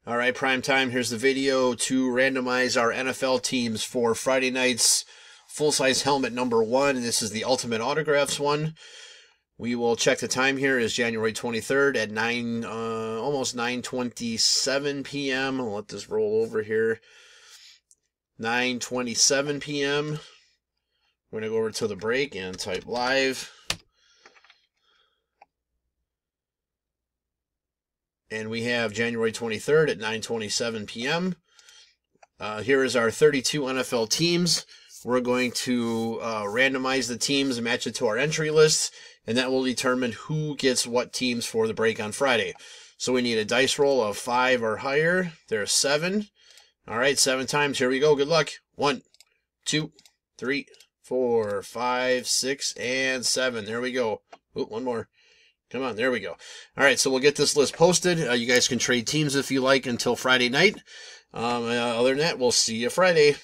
All right, prime time. Here's the video to randomize our NFL teams for Friday night's full-size helmet number 1. And this is the Ultimate Autographs one. We will check the time here. It is January 23rd at almost 9:27 p.m. I'll let this roll over here. 9:27 p.m. We're going to go over to the break and type live. And we have January 23rd at 9:27 p.m. Here is our 32 NFL teams. We're going to randomize the teams and match it to our entry list, and that will determine who gets what teams for the break on Friday. So we need a dice roll of 5 or higher. There's 7. All right, 7 times. Here we go. Good luck. 1, 2, 3, 4, 5, 6, and 7. There we go. Ooh, one more. Come on, there we go. All right, so we'll get this list posted. You guys can trade teams if you like until Friday night. Other than that, we'll see you Friday.